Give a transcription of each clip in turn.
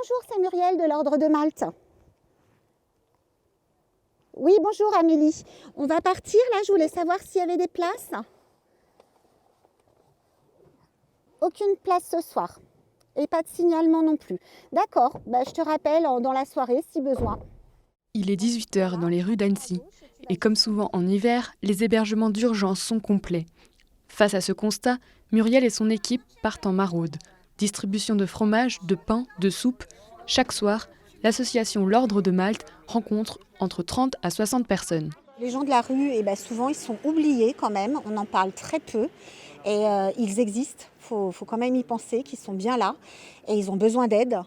Bonjour, c'est Muriel de l'Ordre de Malte. Oui, bonjour Amélie. On va partir là, je voulais savoir s'il y avait des places. Aucune place ce soir. Et pas de signalement non plus. D'accord, je te rappelle dans la soirée si besoin. Il est 18h dans les rues d'Annecy. Et comme souvent en hiver, les hébergements d'urgence sont complets. Face à ce constat, Muriel et son équipe partent en maraude. Distribution de fromage, de pain, de soupe. Chaque soir, l'association L'Ordre de Malte rencontre entre 30 à 60 personnes. Les gens de la rue, souvent, ils sont oubliés quand même. On en parle très peu. Et ils existent. Il faut quand même y penser qu'ils sont bien là. Et ils ont besoin d'aide.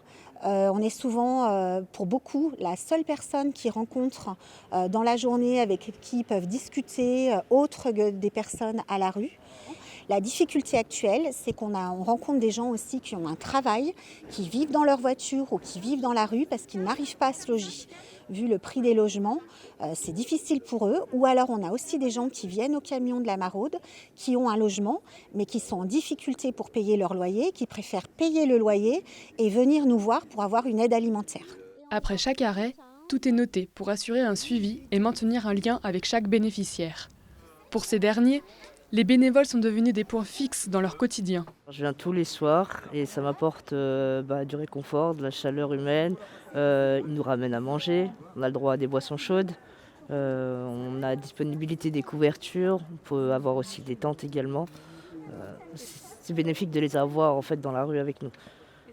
On est souvent, pour beaucoup, la seule personne qu'ils rencontrent dans la journée avec qui ils peuvent discuter, autre que des personnes à la rue. La difficulté actuelle, c'est qu'on rencontre des gens aussi qui ont un travail, qui vivent dans leur voiture ou qui vivent dans la rue parce qu'ils n'arrivent pas à se loger. Vu le prix des logements, c'est difficile pour eux. Ou alors on a aussi des gens qui viennent au camion de la maraude, qui ont un logement, mais qui sont en difficulté pour payer leur loyer, qui préfèrent payer le loyer et venir nous voir pour avoir une aide alimentaire. Après chaque arrêt, tout est noté pour assurer un suivi et maintenir un lien avec chaque bénéficiaire. Pour ces derniers, les bénévoles sont devenus des points fixes dans leur quotidien. Je viens tous les soirs et ça m'apporte du réconfort, de la chaleur humaine. Ils nous ramènent à manger, on a le droit à des boissons chaudes, on a disponibilité des couvertures, on peut avoir aussi des tentes également. C'est bénéfique de les avoir en fait dans la rue avec nous.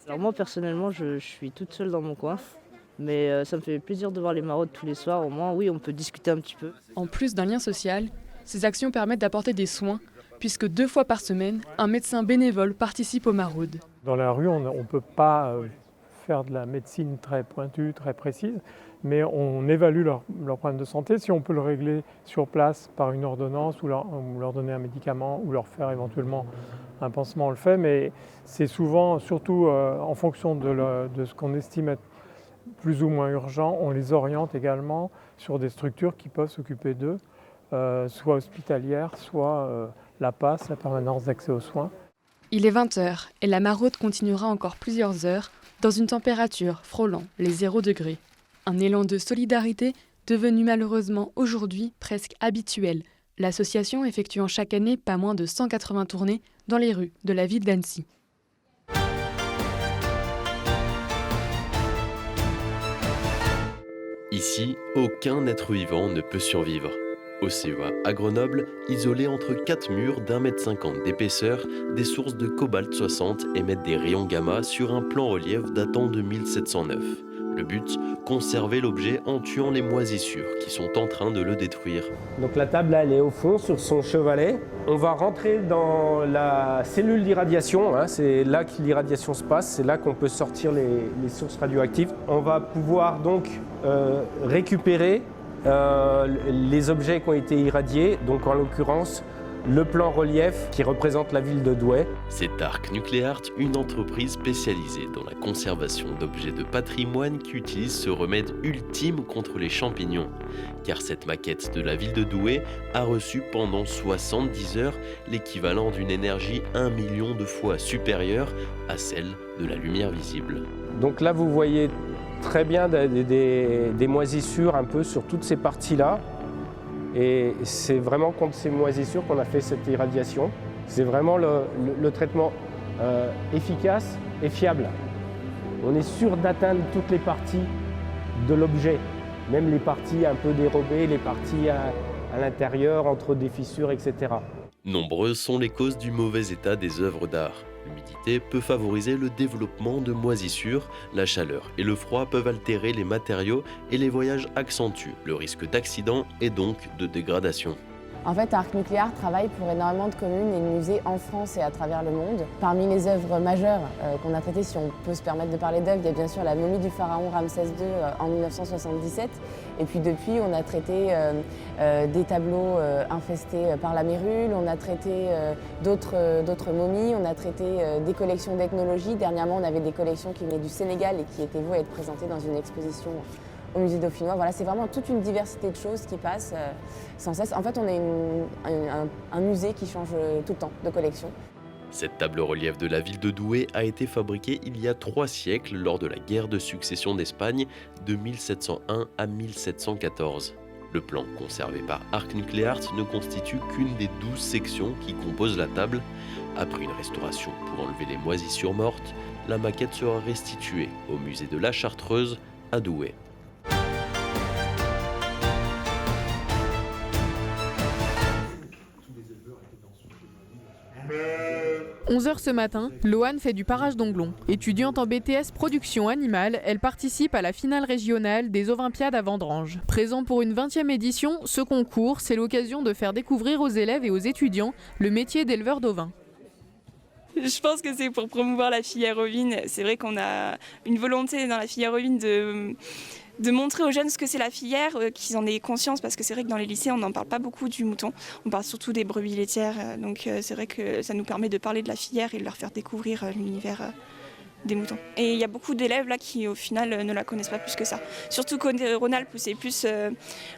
Alors moi personnellement je suis toute seule dans mon coin. Mais ça me fait plaisir de voir les maraudes tous les soirs. Au moins, oui, on peut discuter un petit peu. En plus d'un lien social, ces actions permettent d'apporter des soins, puisque 2 fois par semaine, un médecin bénévole participe aux maraudes. Dans la rue, on ne peut pas faire de la médecine très pointue, très précise, mais on évalue leur problème de santé. Si on peut le régler sur place par une ordonnance ou leur donner un médicament ou leur faire éventuellement un pansement, on le fait. Mais c'est souvent, surtout en fonction de ce qu'on estime être plus ou moins urgent, on les oriente également sur des structures qui peuvent s'occuper d'eux. Soit hospitalière, soit la PASS, la permanence d'accès aux soins. Il est 20h et la maraude continuera encore plusieurs heures dans une température frôlant les 0 degrés. Un élan de solidarité devenu malheureusement aujourd'hui presque habituel, l'association effectuant chaque année pas moins de 180 tournées dans les rues de la ville d'Annecy. Ici, aucun être vivant ne peut survivre. Au CEA à Grenoble, isolés entre 4 murs d'1,50 m d'épaisseur, des sources de cobalt 60 émettent des rayons gamma sur un plan relief datant de 1709. Le but, conserver l'objet en tuant les moisissures qui sont en train de le détruire. Donc la table là, elle est au fond sur son chevalet. On va rentrer dans la cellule d'irradiation, c'est là que l'irradiation se passe, c'est là qu'on peut sortir les sources radioactives. On va pouvoir donc récupérer les objets qui ont été irradiés, donc en l'occurrence le plan relief qui représente la ville de Douai. C'est Arc Nucleart, une entreprise spécialisée dans la conservation d'objets de patrimoine qui utilise ce remède ultime contre les champignons. Car cette maquette de la ville de Douai a reçu pendant 70 heures l'équivalent d'une énergie 1 million de fois supérieure à celle de la lumière visible. Donc là vous voyez très bien des moisissures un peu sur toutes ces parties-là. Et c'est vraiment contre ces moisissures qu'on a fait cette irradiation. C'est vraiment le traitement efficace et fiable. On est sûr d'atteindre toutes les parties de l'objet, même les parties un peu dérobées, les parties à l'intérieur, entre des fissures, etc. Nombreuses sont les causes du mauvais état des œuvres d'art. L'humidité peut favoriser le développement de moisissures, la chaleur et le froid peuvent altérer les matériaux et les voyages accentuent le risque d'accident et donc de dégradation. En fait, Arc Nucleart travaille pour énormément de communes et de musées en France et à travers le monde. Parmi les œuvres majeures qu'on a traitées, si on peut se permettre de parler d'œuvres, il y a bien sûr la momie du pharaon Ramsès II en 1977. Et puis depuis, on a traité des tableaux infestés par la mérule, on a traité d'autres momies, on a traité des collections d'ethnologie. Dernièrement, on avait des collections qui venaient du Sénégal et qui étaient vouées à être présentées dans une exposition au musée dauphinois. Voilà, c'est vraiment toute une diversité de choses qui passent sans cesse. En fait, on est un musée qui change tout le temps de collection. Cette table-relief de la ville de Douai a été fabriquée il y a 3 siècles lors de la guerre de succession d'Espagne de 1701 à 1714. Le plan conservé par Ark Nuclear ne constitue qu'une des 12 sections qui composent la table. Après une restauration pour enlever les moisissures mortes, la maquette sera restituée au musée de la Chartreuse à Douai. 11h ce matin, Loane fait du parage d'Onglon. Étudiante en BTS production animale, elle participe à la finale régionale des Ovimpiades à Vendrange. Présent pour une 20e édition, ce concours, c'est l'occasion de faire découvrir aux élèves et aux étudiants le métier d'éleveur d'ovins. Je pense que c'est pour promouvoir la filière ovine. C'est vrai qu'on a une volonté dans la filière ovine de montrer aux jeunes ce que c'est la filière, qu'ils en aient conscience, parce que c'est vrai que dans les lycées, on n'en parle pas beaucoup du mouton. On parle surtout des brebis laitières. Donc c'est vrai que ça nous permet de parler de la filière et de leur faire découvrir l'univers des moutons. Et il y a beaucoup d'élèves là qui au final ne la connaissent pas plus que ça. Surtout qu'au Rhône-Alpes, c'est plus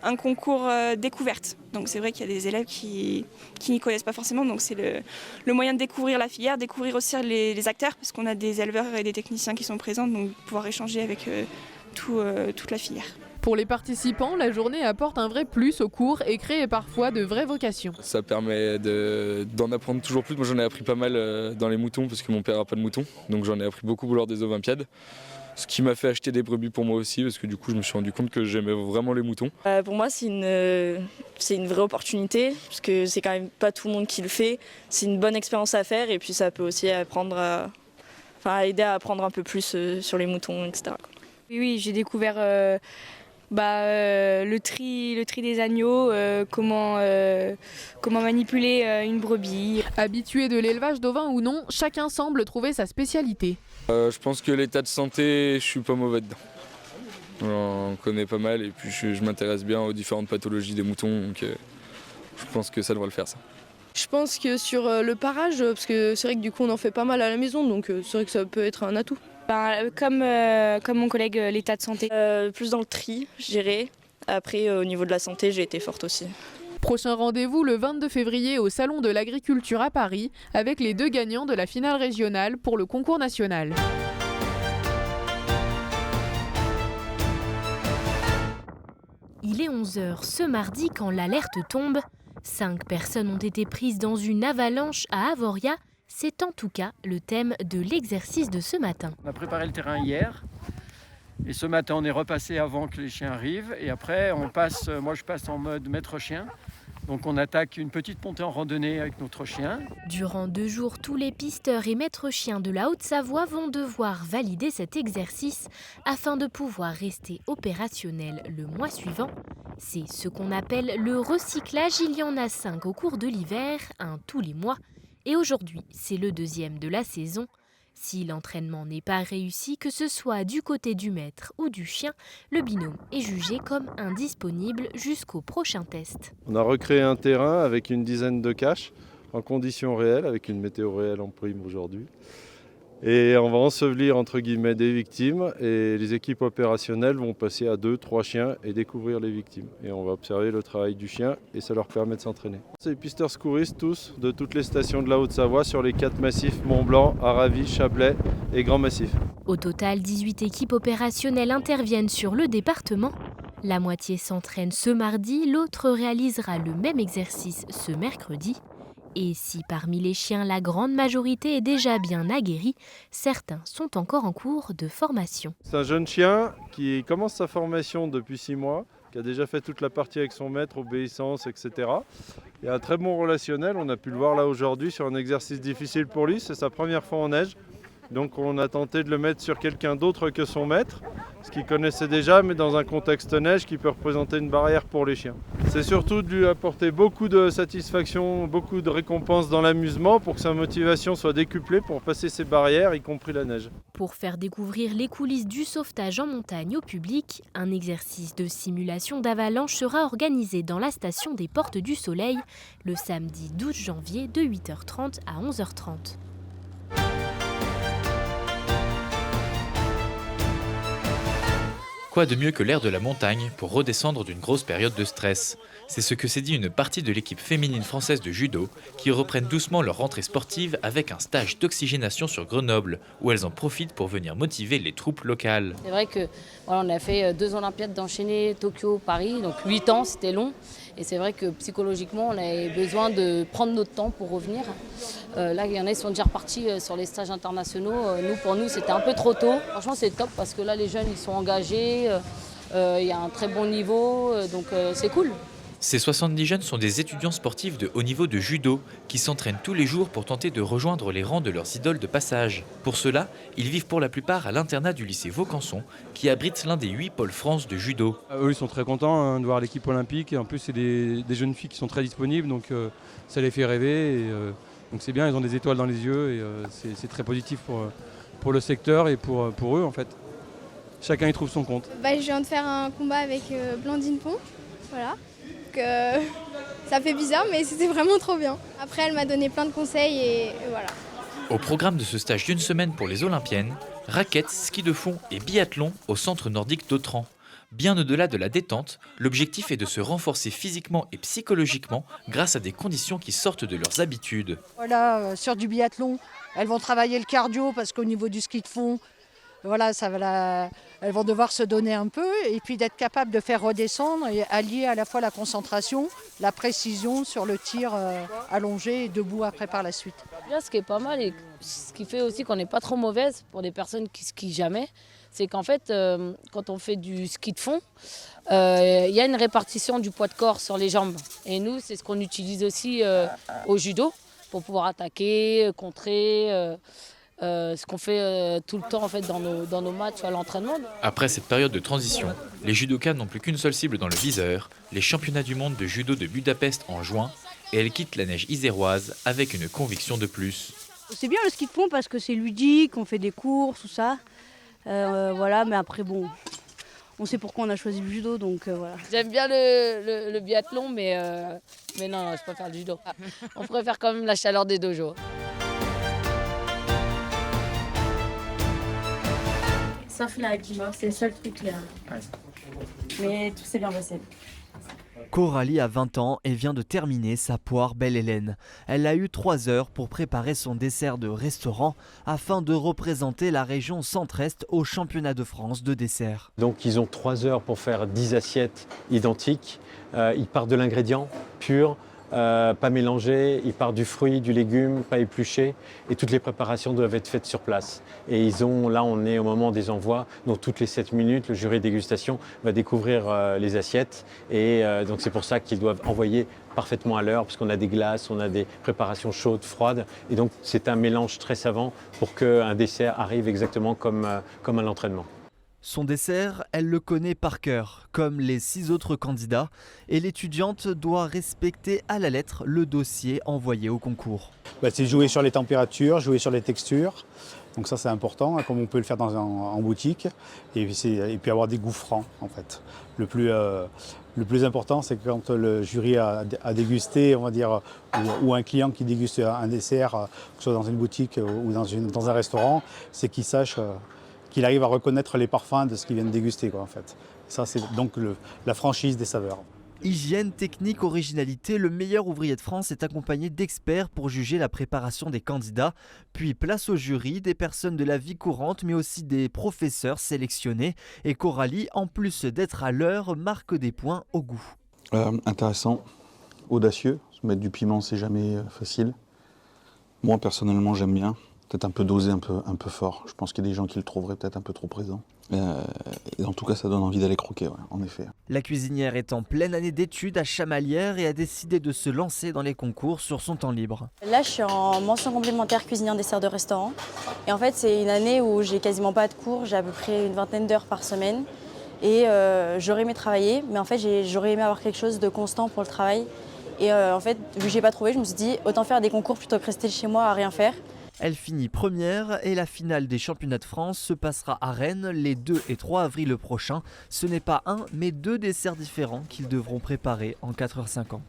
un concours découverte. Donc c'est vrai qu'il y a des élèves qui n'y connaissent pas forcément. Donc c'est le moyen de découvrir la filière, découvrir aussi les acteurs, parce qu'on a des éleveurs et des techniciens qui sont présents, donc pouvoir échanger avec toute la filière. Pour les participants, la journée apporte un vrai plus au cours et crée parfois de vraies vocations. Ça permet d'en apprendre toujours plus. Moi j'en ai appris pas mal dans les moutons parce que mon père n'a pas de moutons. Donc j'en ai appris beaucoup lors des Ovimpiades. Ce qui m'a fait acheter des brebis pour moi aussi parce que du coup je me suis rendu compte que j'aimais vraiment les moutons. Pour moi c'est une vraie opportunité parce que c'est quand même pas tout le monde qui le fait. C'est une bonne expérience à faire et puis ça peut aussi aider à apprendre un peu plus sur les moutons, etc. Oui, j'ai découvert le tri des agneaux, comment manipuler une brebis. Habitué de l'élevage d'ovins ou non, chacun semble trouver sa spécialité. Je pense que l'état de santé, je suis pas mauvais dedans. J'en connais pas mal et puis je m'intéresse bien aux différentes pathologies des moutons, donc je pense que ça devrait le faire ça. Je pense que sur le parage, parce que c'est vrai que du coup on en fait pas mal à la maison, donc c'est vrai que ça peut être un atout. Comme mon collègue, l'état de santé. Plus dans le tri, je dirais. Après, au niveau de la santé, j'ai été forte aussi. Prochain rendez-vous le 22 février au Salon de l'Agriculture à Paris, avec les 2 gagnants de la finale régionale pour le concours national. Il est 11h ce mardi quand l'alerte tombe. 5 personnes ont été prises dans une avalanche à Avoria. C'est en tout cas le thème de l'exercice de ce matin. On a préparé le terrain hier et ce matin on est repassé avant que les chiens arrivent et après moi je passe en mode maître chien. Donc on attaque une petite montée en randonnée avec notre chien. Durant 2 jours, tous les pisteurs et maîtres chiens de la Haute-Savoie vont devoir valider cet exercice afin de pouvoir rester opérationnels le mois suivant. C'est ce qu'on appelle le recyclage. Il y en a 5 au cours de l'hiver, 1 tous les mois. Et aujourd'hui, c'est le 2e de la saison. Si l'entraînement n'est pas réussi, que ce soit du côté du maître ou du chien, le binôme est jugé comme indisponible jusqu'au prochain test. On a recréé un terrain avec une dizaine de caches en conditions réelles, avec une météo réelle en prime aujourd'hui. Et on va ensevelir entre guillemets des victimes et les équipes opérationnelles vont passer à 2-3 chiens et découvrir les victimes. Et on va observer le travail du chien et ça leur permet de s'entraîner. C'est les pisteurs secouristes tous de toutes les stations de la Haute-Savoie sur les 4 massifs Mont-Blanc, Aravis, Chablais et Grand Massif. Au total, 18 équipes opérationnelles interviennent sur le département. La moitié s'entraîne ce mardi, l'autre réalisera le même exercice ce mercredi. Et si parmi les chiens, la grande majorité est déjà bien aguerrie, certains sont encore en cours de formation. C'est un jeune chien qui commence sa formation depuis 6 mois, qui a déjà fait toute la partie avec son maître, obéissance, etc. Il a un très bon relationnel, on a pu le voir là aujourd'hui sur un exercice difficile pour lui, c'est sa première fois en neige. Donc on a tenté de le mettre sur quelqu'un d'autre que son maître, ce qu'il connaissait déjà, mais dans un contexte neige qui peut représenter une barrière pour les chiens. C'est surtout de lui apporter beaucoup de satisfaction, beaucoup de récompenses dans l'amusement pour que sa motivation soit décuplée pour passer ces barrières, y compris la neige. Pour faire découvrir les coulisses du sauvetage en montagne au public, un exercice de simulation d'avalanche sera organisé dans la station des Portes du Soleil le samedi 12 janvier de 8h30 à 11h30. Quoi de mieux que l'air de la montagne pour redescendre d'une grosse période de stress? C'est ce que s'est dit une partie de l'équipe féminine française de judo qui reprennent doucement leur rentrée sportive avec un stage d'oxygénation sur Grenoble où elles en profitent pour venir motiver les troupes locales. C'est vrai que voilà, on a fait 2 Olympiades d'enchaîner, Tokyo, Paris, donc 8 ans, c'était long. Et c'est vrai que psychologiquement, on avait besoin de prendre notre temps pour revenir. Là, il y en a qui sont déjà repartis sur les stages internationaux. Pour nous, c'était un peu trop tôt. Franchement, c'est top parce que là, les jeunes, ils sont engagés. Il y a un très bon niveau, donc c'est cool. Ces 70 jeunes sont des étudiants sportifs de haut niveau de judo qui s'entraînent tous les jours pour tenter de rejoindre les rangs de leurs idoles de passage. Pour cela, ils vivent pour la plupart à l'internat du lycée Vaucanson qui abrite l'un des 8 pôles France de judo. Eux, ils sont très contents de voir l'équipe olympique. Et en plus, c'est des jeunes filles qui sont très disponibles, donc ça les fait rêver. Et, donc c'est bien, ils ont des étoiles dans les yeux et c'est très positif pour le secteur et pour eux en fait. Chacun y trouve son compte. Je viens de faire un combat avec Blandine Pont, voilà. Ça fait bizarre, mais c'était vraiment trop bien. Après, elle m'a donné plein de conseils et voilà. Au programme de ce stage d'une semaine pour les Olympiennes, raquettes, ski de fond et biathlon au centre nordique d'Autran. Bien au-delà de la détente, l'objectif est de se renforcer physiquement et psychologiquement grâce à des conditions qui sortent de leurs habitudes. Voilà, sur du biathlon, elles vont travailler le cardio parce qu'au niveau du ski de fond, voilà, elles vont devoir se donner un peu et puis d'être capables de faire redescendre et allier à la fois la concentration, la précision sur le tir allongé et debout après par la suite. Là, ce qui est pas mal et ce qui fait aussi qu'on n'est pas trop mauvaise pour des personnes qui skient jamais, c'est qu'en fait, quand on fait du ski de fond, il y a une répartition du poids de corps sur les jambes. Et nous, c'est ce qu'on utilise aussi au judo pour pouvoir attaquer, contrer. Ce qu'on fait tout le temps en fait, dans nos matchs à l'entraînement. Après cette période de transition, les judokas n'ont plus qu'une seule cible dans le viseur, les championnats du monde de judo de Budapest en juin, et elles quittent la neige iséroise avec une conviction de plus. C'est bien le ski de fond parce que c'est ludique, on fait des courses, tout ça. Voilà, mais après bon, on sait pourquoi on a choisi le judo, donc voilà. J'aime bien le biathlon, mais non, je préfère le judo. On préfère quand même la chaleur des dojos. Sauf la mort, c'est le seul truc là. Mais tout s'est bien passé. Coralie a 20 ans et vient de terminer sa poire Belle Hélène. Elle a eu 3 heures pour préparer son dessert de restaurant afin de représenter la région centre-est au championnat de France de dessert. Donc ils ont 3 heures pour faire 10 assiettes identiques. Ils partent de l'ingrédient pur. Pas mélangé, il part du fruit, du légume, pas épluché, et toutes les préparations doivent être faites sur place. Et là on est au moment des envois, donc toutes les 7 minutes, le jury de dégustation va découvrir les assiettes, et donc c'est pour ça qu'ils doivent envoyer parfaitement à l'heure, parce qu'on a des glaces, on a des préparations chaudes, froides, et donc c'est un mélange très savant pour qu'un dessert arrive exactement comme à l'entraînement. Son dessert, elle le connaît par cœur, comme les 6 autres candidats, et l'étudiante doit respecter à la lettre le dossier envoyé au concours. C'est jouer sur les températures, jouer sur les textures, donc ça c'est important, comme on peut le faire en boutique, et puis avoir des goûts francs en fait. Le plus important, c'est que quand le jury a dégusté, on va dire, ou un client qui déguste un dessert, que ce soit dans une boutique ou dans un restaurant, c'est qu'il sache qu'il arrive à reconnaître les parfums de ce qu'il vient de déguster, en fait. Ça, c'est donc la franchise des saveurs. Hygiène, technique, originalité, le meilleur ouvrier de France est accompagné d'experts pour juger la préparation des candidats. Puis place au jury, des personnes de la vie courante, mais aussi des professeurs sélectionnés. Et Coralie, en plus d'être à l'heure, marque des points au goût. Intéressant, audacieux, mettre du piment c'est jamais facile. Moi personnellement j'aime bien. Peut-être un peu dosé, un peu fort. Je pense qu'il y a des gens qui le trouveraient peut-être un peu trop présent. Et en tout cas, ça donne envie d'aller croquer, ouais, en effet. La cuisinière est en pleine année d'études à Chamalières et a décidé de se lancer dans les concours sur son temps libre. Là, je suis en mention complémentaire cuisinière dessert de restaurant. Et en fait, c'est une année où j'ai quasiment pas de cours. J'ai à peu près une vingtaine d'heures par semaine. Et j'aurais aimé travailler, mais en fait, j'aurais aimé avoir quelque chose de constant pour le travail. Et en fait, vu que j'ai pas trouvé, je me suis dit, autant faire des concours plutôt que rester chez moi à rien faire. Elle finit première et la finale des championnats de France se passera à Rennes les 2 et 3 avril prochains. Ce n'est pas un, mais 2 desserts différents qu'ils devront préparer en 4h50.